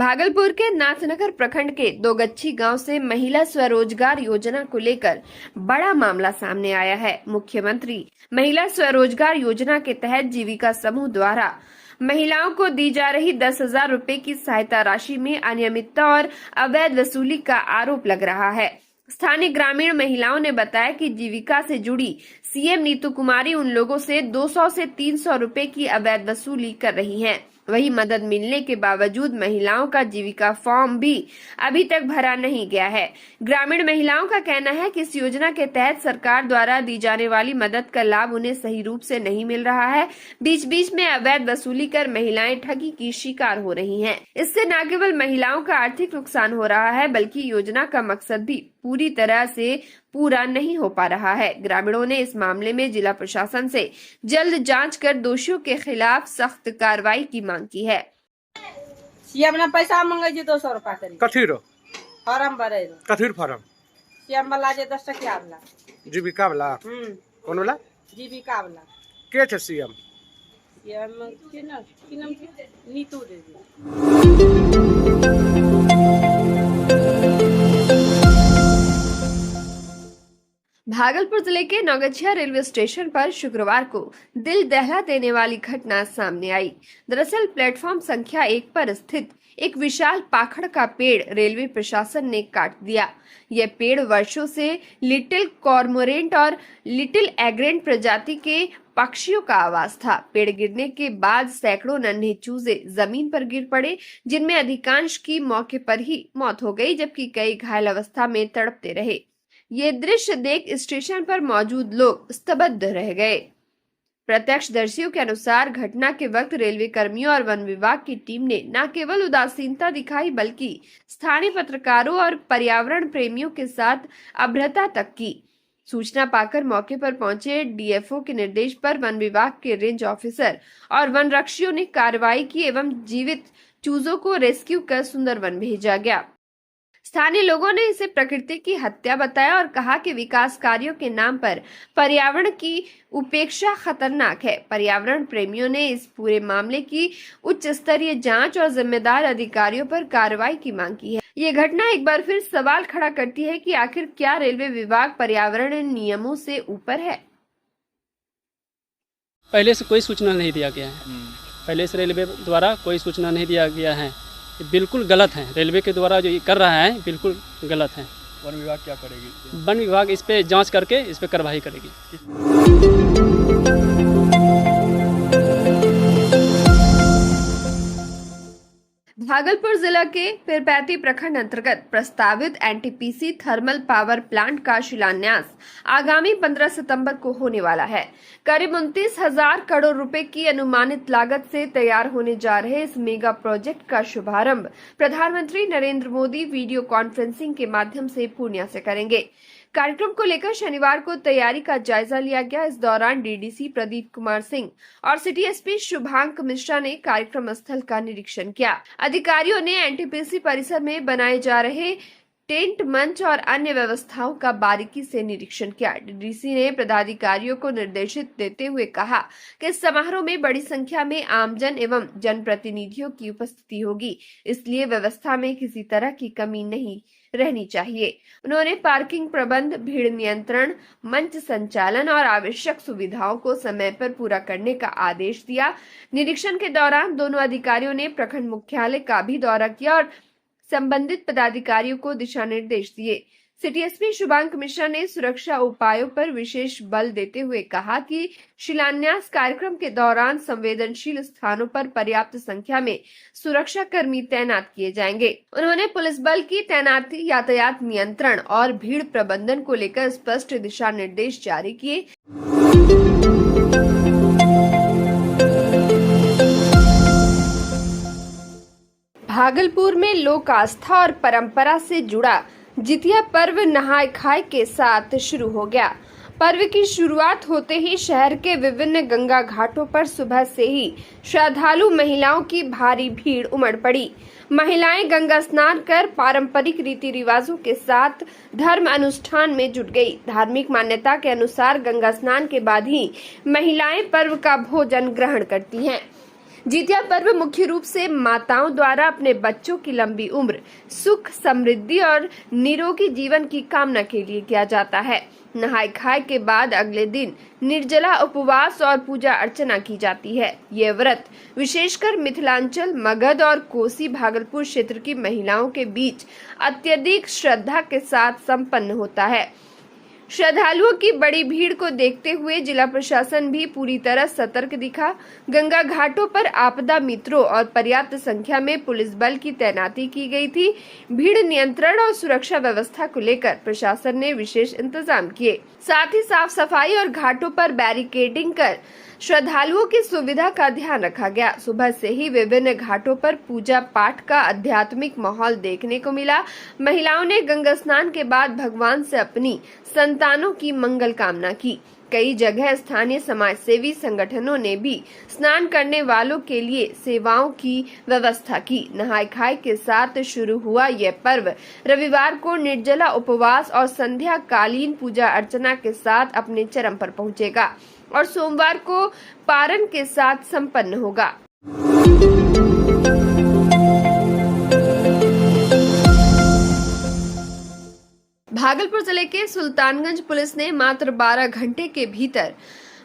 भागलपुर के नाथनगर प्रखंड के दोगच्छी गांव से महिला स्वरोजगार योजना को लेकर बड़ा मामला सामने आया है। मुख्यमंत्री महिला स्वरोजगार योजना के तहत जीविका समूह द्वारा महिलाओं को दी जा रही 10,000 रुपए की सहायता राशि में अनियमितता और अवैध वसूली का आरोप लग रहा है। स्थानीय ग्रामीण महिलाओं ने बताया कि जीविका से जुड़ी सीएम नीतू कुमारी उन लोगों से 200 से 300 रुपए की अवैध वसूली कर रही हैं। वही मदद मिलने के बावजूद महिलाओं का जीविका फॉर्म भी अभी तक भरा नहीं गया है। ग्रामीण महिलाओं का कहना है कि इस योजना के तहत सरकार द्वारा दी जाने वाली मदद का लाभ उन्हें सही रूप से नहीं मिल रहा है। बीच बीच में अवैध वसूली कर महिलाएं ठगी की शिकार हो रही हैं। इससे न केवल महिलाओं का आर्थिक नुकसान हो रहा है, बल्कि योजना का मकसद भी पूरी तरह से पूरा नहीं हो पा रहा है। ग्रामीणों ने इस मामले में जिला प्रशासन से जल्द जांच कर दोषियों के खिलाफ सख्त कार्रवाई की मांग की है। सीएम ने पैसा मांगे जी 200 रुपया करी कथी रो फॉर्म भरे कथी फॉर्म सीएम वाला जे 10 टकिया वाला जीविका वाला कौन वाला जीविका वाला के छे सीएम के नाम नीतू देवी। भागलपुर जिले के नौगछिया रेलवे स्टेशन पर शुक्रवार को दिल दहला देने वाली घटना सामने आई। दरअसल प्लेटफॉर्म संख्या 1 पर स्थित एक विशाल पाखड़ का पेड़ रेलवे प्रशासन ने काट दिया। यह पेड़ वर्षों से लिटिल कॉर्मोरेंट और लिटिल एग्रेंट प्रजाति के पक्षियों का आवास था। पेड़ गिरने के बाद सैकड़ों नन्हे चूजे जमीन पर गिर पड़े, जिनमें अधिकांश की मौके पर ही मौत हो गई, जबकि कई घायल अवस्था में तड़पते रहे। ये दृश्य देख स्टेशन पर मौजूद लोग स्तब्ध रह गए। प्रत्यक्षदर्शियों के अनुसार घटना के वक्त रेलवे कर्मियों और वन विभाग की टीम ने न केवल उदासीनता दिखाई, बल्कि स्थानीय पत्रकारों और पर्यावरण प्रेमियों के साथ अभद्रता तक की। सूचना पाकर मौके पर पहुंचे डीएफओ के निर्देश पर वन विभाग के रेंज ऑफिसर और वन रक्षियों ने कार्रवाई की एवं जीवित चूजों को रेस्क्यू कर सुंदरवन भेजा गया। स्थानीय लोगों ने इसे प्रकृति की हत्या बताया और कहा कि विकास कार्यों के नाम पर पर्यावरण की उपेक्षा खतरनाक है। पर्यावरण प्रेमियों ने इस पूरे मामले की उच्च स्तरीय जांच और जिम्मेदार अधिकारियों पर कार्रवाई की मांग की है। ये घटना एक बार फिर सवाल खड़ा करती है कि आखिर क्या रेलवे विभाग पर्यावरण नियमों से ऊपर है? पहले से कोई सूचना नहीं दिया गया है। पहले से रेलवे द्वारा कोई सूचना नहीं दिया गया है। ये बिल्कुल गलत है। रेलवे के द्वारा जो ये कर रहा है बिल्कुल गलत है। वन विभाग क्या करेगी? वन विभाग इस पे जांच करके इस पे कार्रवाई करेगी। भागलपुर जिला के पीरपैती प्रखंड अंतर्गत प्रस्तावित एनटीपीसी थर्मल पावर प्लांट का शिलान्यास आगामी 15 सितंबर को होने वाला है। करीब 29,000 करोड़ रुपए की अनुमानित लागत से तैयार होने जा रहे इस मेगा प्रोजेक्ट का शुभारंभ प्रधानमंत्री नरेंद्र मोदी वीडियो कॉन्फ्रेंसिंग के माध्यम से पूर्णिया से करेंगे। कार्यक्रम को लेकर शनिवार को तैयारी का जायजा लिया गया। इस दौरान डीडीसी प्रदीप कुमार सिंह और सिटी एसपी शुभांक मिश्रा ने कार्यक्रम स्थल का निरीक्षण किया। अधिकारियों ने एनटीपीसी परिसर में बनाए जा रहे टेंट मंच और अन्य व्यवस्थाओं का बारीकी से निरीक्षण किया। डीडीसी ने पदाधिकारियों को निर्देशित देते हुए कहा कि इस समारोह में बड़ी संख्या में आमजन एवं जनप्रतिनिधियों की उपस्थिति होगी, इसलिए व्यवस्था में किसी तरह की कमी नहीं रहनी चाहिए। उन्होंने पार्किंग प्रबंध, भीड़ नियंत्रण, मंच संचालन और आवश्यक सुविधाओं को समय पर पूरा करने का आदेश दिया। निरीक्षण के दौरान दोनों अधिकारियों ने प्रखंड मुख्यालय का भी दौरा किया और संबंधित पदाधिकारियों को दिशा निर्देश दिए। सिटी एसपी शुभांक मिश्रा ने सुरक्षा उपायों पर विशेष बल देते हुए कहा कि शिलान्यास कार्यक्रम के दौरान संवेदनशील स्थानों पर पर्याप्त संख्या में सुरक्षा कर्मी तैनात किए जाएंगे। उन्होंने पुलिस बल की तैनाती, यातायात नियंत्रण और भीड़ प्रबंधन को लेकर स्पष्ट दिशा निर्देश जारी किए। भागलपुर में लोक आस्था और परंपरा से जुड़ा जितिया पर्व नहाय खाय के साथ शुरू हो गया। पर्व की शुरुआत होते ही शहर के विभिन्न गंगा घाटों पर सुबह से ही श्रद्धालु महिलाओं की भारी भीड़ उमड़ पड़ी। महिलाएं गंगा स्नान कर पारंपरिक रीति रिवाजों के साथ धर्म अनुष्ठान में जुट गई। धार्मिक मान्यता के अनुसार गंगा स्नान के बाद ही महिलाएं पर्व का भोजन ग्रहण करती हैं। जितिया पर्व मुख्य रूप से माताओं द्वारा अपने बच्चों की लंबी उम्र, सुख, समृद्धि और निरोगी जीवन की कामना के लिए किया जाता है। नहाय खाए के बाद अगले दिन निर्जला उपवास और पूजा अर्चना की जाती है। ये व्रत विशेषकर मिथिलांचल, मगध और कोसी भागलपुर क्षेत्र की महिलाओं के बीच अत्यधिक श्रद्धा के साथ संपन्न होता है। श्रद्धालुओं की बड़ी भीड़ को देखते हुए जिला प्रशासन भी पूरी तरह सतर्क दिखा। गंगा घाटों पर आपदा मित्रों और पर्याप्त संख्या में पुलिस बल की तैनाती की गई थी। भीड़ नियंत्रण और सुरक्षा व्यवस्था को लेकर प्रशासन ने विशेष इंतजाम किए। साथ ही साफ सफाई और घाटों पर बैरिकेडिंग कर श्रद्धालुओं की सुविधा का ध्यान रखा गया। सुबह से ही विभिन्न घाटों पर पूजा पाठ का आध्यात्मिक माहौल देखने को मिला। महिलाओं ने गंगा स्नान के बाद भगवान से अपनी संतानों की मंगल कामना की। कई जगह स्थानीय समाजसेवी संगठनों ने भी स्नान करने वालों के लिए सेवाओं की व्यवस्था की। नहाय खाए के साथ शुरू हुआ यह पर्व रविवार को निर्जला उपवास और संध्या कालीन पूजा अर्चना के साथ अपने चरम पर पहुंचेगा और सोमवार को पारण के साथ संपन्न होगा। भागलपुर जिले के सुल्तानगंज पुलिस ने मात्र 12 घंटे के भीतर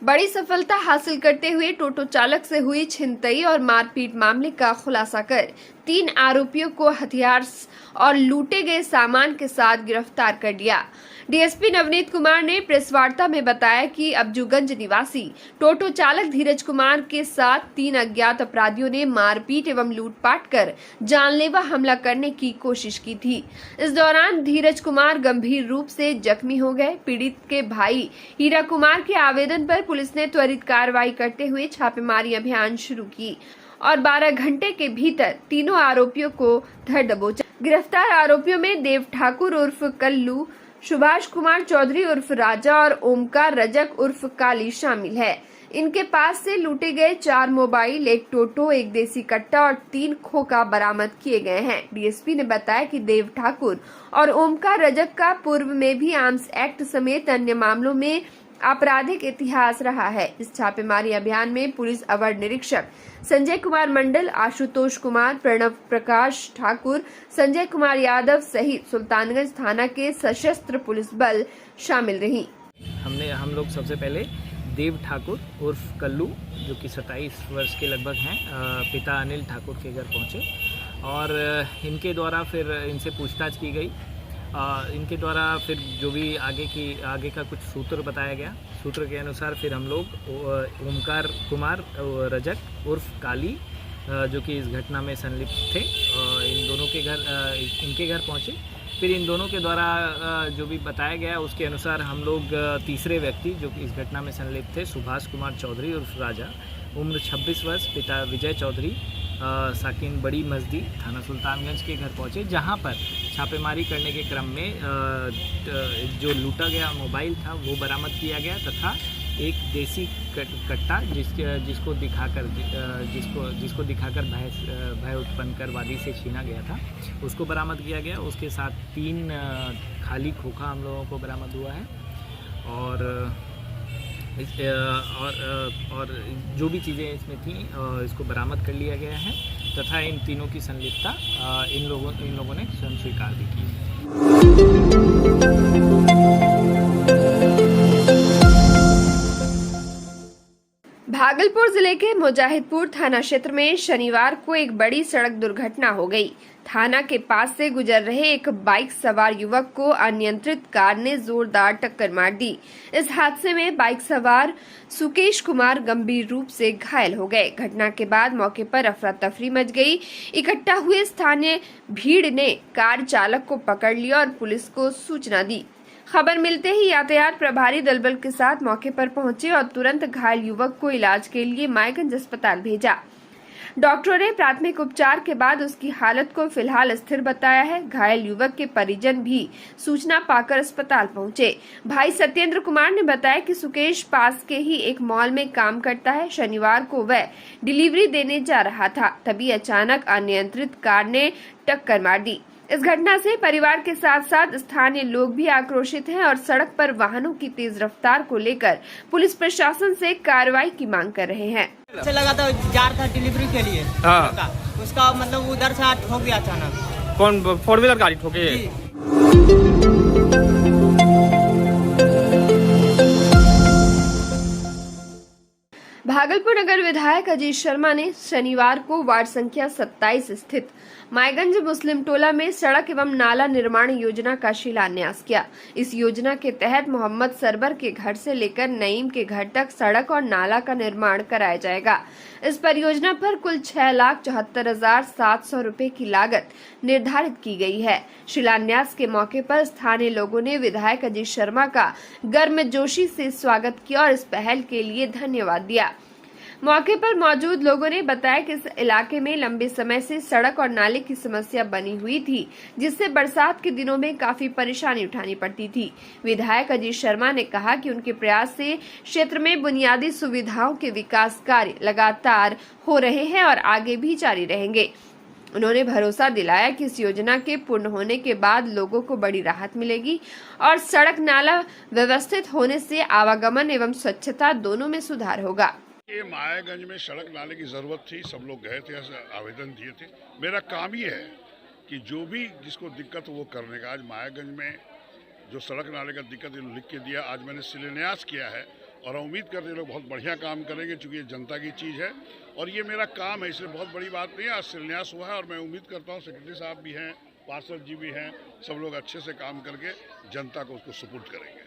बड़ी सफलता हासिल करते हुए टोटो चालक से हुई छिनतई और मारपीट मामले का खुलासा कर 3 आरोपियों को हथियार और लूटे गए सामान के साथ गिरफ्तार कर लिया। डीएसपी नवनीत कुमार ने प्रेस वार्ता में बताया कि अब्जूगंज निवासी टोटो चालक धीरज कुमार के साथ 3 अज्ञात अपराधियों ने मारपीट एवं लूटपाट कर जानलेवा हमला करने की कोशिश की थी। इस दौरान धीरज कुमार गंभीर रूप से जख्मी हो गए। पीड़ित के भाई हीरा कुमार के आवेदन पर पुलिस ने त्वरित कार्रवाई करते हुए छापेमारी अभियान शुरू की और 12 घंटे के भीतर तीनों आरोपियों को धर दबोचा। गिरफ्तार आरोपियों में देव ठाकुर उर्फ कल्लू, सुभाष कुमार चौधरी उर्फ राजा और ओमकार रजक उर्फ काली शामिल है। इनके पास से लूटे गए 4 मोबाइल, 1 टोटो, 1 देसी कट्टा और 3 खोखा बरामद किए गए हैं। डीएसपी ने बताया कि देव ठाकुर और ओमकार रजक का पूर्व में भी आर्म्स एक्ट समेत अन्य मामलों में आपराधिक इतिहास रहा है। इस छापेमारी अभियान में पुलिस अवर निरीक्षक संजय कुमार मंडल, आशुतोष कुमार, प्रणव प्रकाश ठाकुर, संजय कुमार यादव सहित सुल्तानगंज थाना के सशस्त्र पुलिस बल शामिल रही। हम लोग सबसे पहले देव ठाकुर उर्फ कल्लू, जो कि 27 वर्ष के लगभग हैं, पिता अनिल ठाकुर के घर पहुंचे और इनके द्वारा फिर इनसे पूछताछ की गई। इनके द्वारा फिर जो भी आगे का कुछ सूत्र बताया गया, सूत्र के अनुसार फिर हम लोग ओमकार कुमार रजक उर्फ काली, जो कि इस घटना में संलिप्त थे, इनके घर पहुंचे। फिर इन दोनों के द्वारा जो भी बताया गया उसके अनुसार हम लोग तीसरे व्यक्ति जो कि इस घटना में संलिप्त थे, सुभाष कुमार चौधरी उर्फ राजा, उम्र 26 वर्ष, पिता विजय चौधरी, साकिन बड़ी मस्जिद, थाना सुल्तानगंज के घर पहुंचे, जहां पर छापेमारी करने के क्रम में जो लूटा गया मोबाइल था वो बरामद किया गया तथा एक देसी कट्टा जिसको दिखाकर भय उत्पन्न कर वादी से छीना गया था, उसको बरामद किया गया। उसके साथ 3 खाली खोखा हम लोगों को बरामद हुआ है और जो भी चीज़ें इसमें थी इसको बरामद कर लिया गया है तथा इन तीनों की संलिप्तता इन लोगों ने स्वयं स्वीकार भी की है। भागलपुर जिले के मुजाहिदपुर थाना क्षेत्र में शनिवार को एक बड़ी सड़क दुर्घटना हो गई। थाना के पास से गुजर रहे एक बाइक सवार युवक को अनियंत्रित कार ने जोरदार टक्कर मार दी। इस हादसे में बाइक सवार सुकेश कुमार गंभीर रूप से घायल हो गए। घटना के बाद मौके पर अफरा तफरी मच गई। इकट्ठा हुए स्थानीय भीड़ ने कार चालक को पकड़ लिया और पुलिस को सूचना दी। खबर मिलते ही यातायात प्रभारी दलबल के साथ मौके पर पहुंचे और तुरंत घायल युवक को इलाज के लिए मायगंज अस्पताल भेजा। डॉक्टरों ने प्राथमिक उपचार के बाद उसकी हालत को फिलहाल स्थिर बताया है। घायल युवक के परिजन भी सूचना पाकर अस्पताल पहुंचे। भाई सत्येंद्र कुमार ने बताया कि सुकेश पास के ही एक मॉल में काम करता है। शनिवार को वह डिलीवरी देने जा रहा था, तभी अचानक अनियंत्रित कार ने टक्कर मार दी। इस घटना से परिवार के साथ साथ स्थानीय लोग भी आक्रोशित हैं और सड़क पर वाहनों की तेज रफ्तार को लेकर पुलिस प्रशासन से कार्रवाई की मांग कर रहे हैं। अच्छा लगा था, जा रहा था डिलीवरी के लिए। हाँ। उसका मतलब उधर से ठोक गया अचानक। कौन 4 व्हीलर गाड़ी ठोके? भागलपुर नगर विधायक अजीत शर्मा ने शनिवार को वार्ड संख्या 27 स्थित मायगंज मुस्लिम टोला में सड़क एवं नाला निर्माण योजना का शिलान्यास किया। इस योजना के तहत मोहम्मद सरबर के घर से लेकर नईम के घर तक सड़क और नाला का निर्माण कराया जाएगा। इस परियोजना पर कुल 6,74,700 रुपए की लागत निर्धारित की गई है। शिलान्यास के मौके पर स्थानीय लोगों ने विधायक अजीत शर्मा का गर्मजोशी से स्वागत किया और इस पहल के लिए धन्यवाद दिया। मौके पर मौजूद लोगों ने बताया कि इस इलाके में लंबे समय से सड़क और नाले की समस्या बनी हुई थी, जिससे बरसात के दिनों में काफी परेशानी उठानी पड़ती थी। विधायक अजीत शर्मा ने कहा कि उनके प्रयास से क्षेत्र में बुनियादी सुविधाओं के विकास कार्य लगातार हो रहे हैं और आगे भी जारी रहेंगे। उन्होंने भरोसा दिलाया कि इस योजना के पूर्ण होने के बाद लोगों को बड़ी राहत मिलेगी और सड़क नाला व्यवस्थित होने से आवागमन एवं स्वच्छता दोनों में सुधार होगा। ये मायागंज में सड़क नाले की ज़रूरत थी, सब लोग गए थे, आवेदन दिए थे। मेरा काम ये है कि जो भी जिसको दिक्कत हो वो करने का। आज मायागंज में जो सड़क नाले का दिक्कत लिख के दिया, आज मैंने शिलान्यास किया है और उम्मीद करते लोग बहुत बढ़िया काम करेंगे, चूँकि ये जनता की चीज़ है और ये मेरा काम है, इसलिए बहुत बड़ी बात नहीं है। आज शिलान्यास हुआ है और मैं उम्मीद करता हूँ सेक्रेटरी साहब भी हैं, पार्षद जी भी हैं, सब लोग अच्छे से काम करके जनता को उसको सपोर्ट करेंगे।